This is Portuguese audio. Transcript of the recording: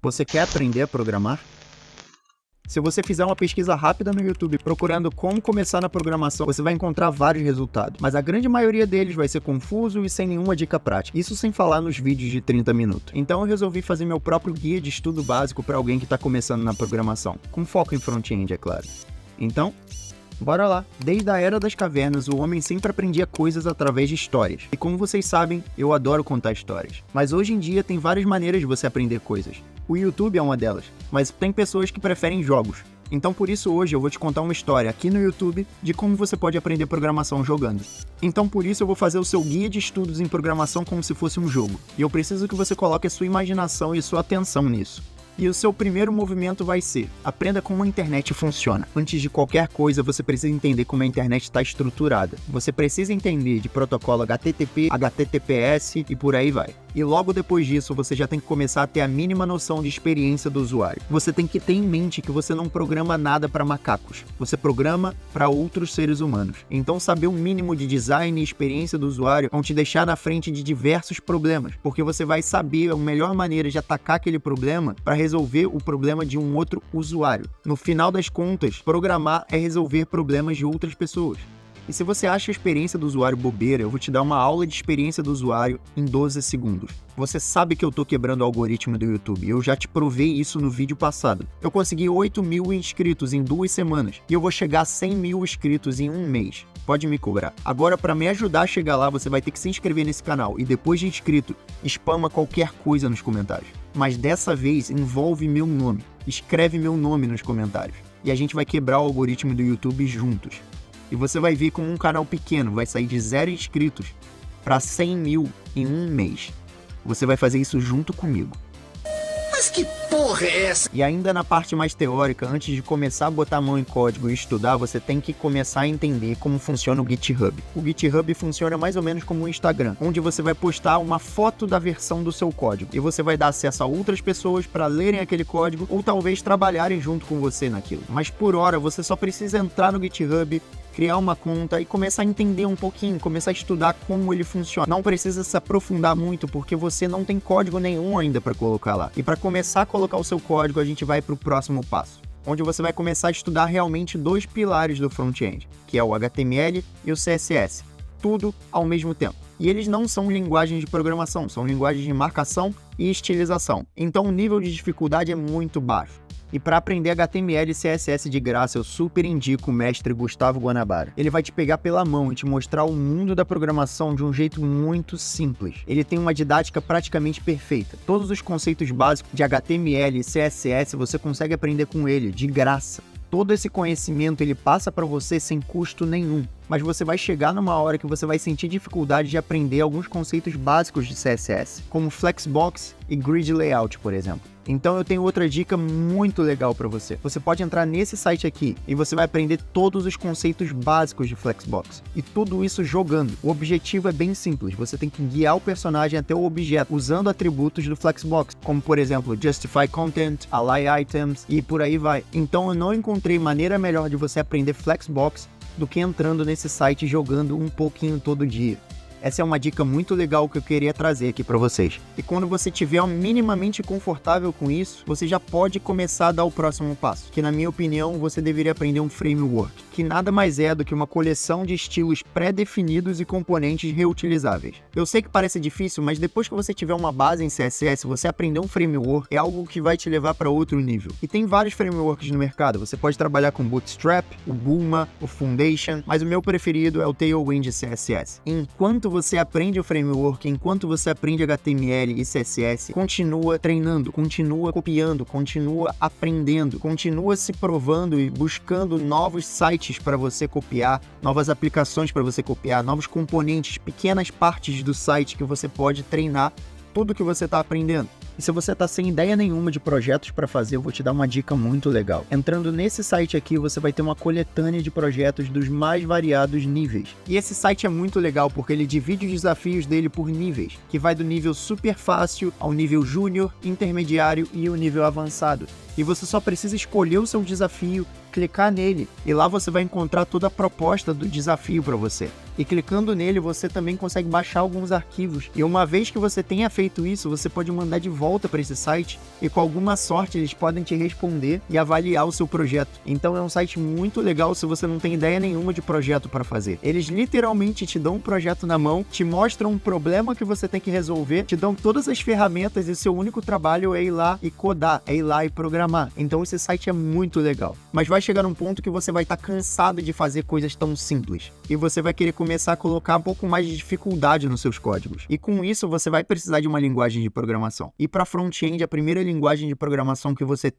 Você quer aprender a programar? Se você fizer uma pesquisa rápida no YouTube procurando como começar na programação, você vai encontrar vários resultados, mas a grande maioria deles vai ser confuso e sem nenhuma dica prática. Isso sem falar nos vídeos de 30 minutos. Então eu resolvi fazer meu próprio guia de estudo básico para alguém que está começando na programação, com foco em front-end, é claro. Então, bora lá! Desde a Era das Cavernas, o homem sempre aprendia coisas através de histórias. E como vocês sabem, eu adoro contar histórias. Mas hoje em dia tem várias maneiras de você aprender coisas. O YouTube é uma delas, mas tem pessoas que preferem jogos. Então por isso hoje eu vou te contar uma história aqui no YouTube de como você pode aprender programação jogando. Então por isso eu vou fazer o seu guia de estudos em programação como se fosse um jogo. E eu preciso que você coloque a sua imaginação e sua atenção nisso. E o seu primeiro movimento vai ser: aprenda como a internet funciona. Antes de qualquer coisa, você precisa entender como a internet está estruturada. Você precisa entender de protocolo HTTP, HTTPS e por aí vai. E logo depois disso, você já tem que começar a ter a mínima noção de experiência do usuário. Você tem que ter em mente que você não programa nada para macacos. Você programa para outros seres humanos. Então saber o mínimo de design e experiência do usuário vão te deixar na frente de diversos problemas, porque você vai saber a melhor maneira de atacar aquele problema para resolver o problema de um outro usuário. No final das contas, programar é resolver problemas de outras pessoas. E se você acha a experiência do usuário bobeira, eu vou te dar uma aula de experiência do usuário em 12 segundos. Você sabe que eu tô quebrando o algoritmo do YouTube, eu já te provei isso no vídeo passado. Eu consegui 8.000 inscritos em 2 semanas, e eu vou chegar a 100.000 inscritos em um mês. Pode me cobrar. Agora, para me ajudar a chegar lá, você vai ter que se inscrever nesse canal, e depois de inscrito, spama qualquer coisa nos comentários. Mas dessa vez, envolve meu nome. Escreve meu nome nos comentários. E a gente vai quebrar o algoritmo do YouTube juntos. E você vai ver como um canal pequeno vai sair de 0 inscritos para 100.000 em um mês. Você vai fazer isso junto comigo. Mas que porra é essa? E ainda na parte mais teórica, antes de começar a botar a mão em código e estudar, você tem que começar a entender como funciona o GitHub. O GitHub funciona mais ou menos como o Instagram, onde você vai postar uma foto da versão do seu código. E você vai dar acesso a outras pessoas para lerem aquele código ou talvez trabalharem junto com você naquilo. Mas por hora, você só precisa entrar no GitHub, criar uma conta e começar a entender um pouquinho, começar a estudar como ele funciona. Não precisa se aprofundar muito, porque você não tem código nenhum ainda para colocar lá. E para começar a colocar o seu código, a gente vai para o próximo passo, onde você vai começar a estudar realmente 2 pilares do front-end, que é o HTML e o CSS. Tudo ao mesmo tempo. E eles não são linguagens de programação, são linguagens de marcação e estilização. Então o nível de dificuldade é muito baixo. E para aprender HTML e CSS de graça, eu super indico o mestre Gustavo Guanabara. Ele vai te pegar pela mão e te mostrar o mundo da programação de um jeito muito simples. Ele tem uma didática praticamente perfeita. Todos os conceitos básicos de HTML e CSS você consegue aprender com ele, de graça. Todo esse conhecimento ele passa para você sem custo nenhum. Mas você vai chegar numa hora que você vai sentir dificuldade de aprender alguns conceitos básicos de CSS, como Flexbox e Grid Layout, por exemplo. Então eu tenho outra dica muito legal para você. Você pode entrar nesse site aqui e você vai aprender todos os conceitos básicos de Flexbox. E tudo isso jogando. O objetivo é bem simples. Você tem que guiar o personagem até o objeto usando atributos do Flexbox, como por exemplo Justify Content, Align Items e por aí vai. Então eu não encontrei maneira melhor de você aprender Flexbox do que entrando nesse site e jogando um pouquinho todo dia. Essa é uma dica muito legal que eu queria trazer aqui para vocês. E quando você estiver minimamente confortável com isso, você já pode começar a dar o próximo passo, que na minha opinião você deveria aprender um framework, que nada mais é do que uma coleção de estilos pré-definidos e componentes reutilizáveis. Eu sei que parece difícil, mas depois que você tiver uma base em CSS, você aprender um framework é algo que vai te levar para outro nível. E tem vários frameworks no mercado. Você pode trabalhar com Bootstrap, o Bulma, o Foundation, mas o meu preferido é o Tailwind CSS. Enquanto você aprende o framework, enquanto você aprende HTML e CSS, continua treinando, continua copiando, continua aprendendo, continua se provando e buscando novos sites para você copiar, novas aplicações para você copiar, novos componentes, pequenas partes do site que você pode treinar tudo que você está aprendendo. E se você está sem ideia nenhuma de projetos para fazer, eu vou te dar uma dica muito legal. Entrando nesse site aqui, você vai ter uma coletânea de projetos dos mais variados níveis. E esse site é muito legal porque ele divide os desafios dele por níveis, que vai do nível super fácil ao nível júnior, intermediário e o nível avançado. E você só precisa escolher o seu desafio, clicar nele, e lá você vai encontrar toda a proposta do desafio para você. E clicando nele, você também consegue baixar alguns arquivos. E uma vez que você tenha feito isso, você pode mandar de volta para esse site e com alguma sorte eles podem te responder e avaliar o seu projeto. Então é um site muito legal se você não tem ideia nenhuma de projeto para fazer. Eles literalmente te dão um projeto na mão, te mostram um problema que você tem que resolver, te dão todas as ferramentas e seu único trabalho é ir lá e codar, é ir lá e programar. Então esse site é muito legal. Mas vai chegar um ponto que você vai estar cansado de fazer coisas tão simples. E você vai querer começar a colocar um pouco mais de dificuldade nos seus códigos. E com isso você vai precisar de uma linguagem de programação. E para front-end, a primeira linguagem de programação que você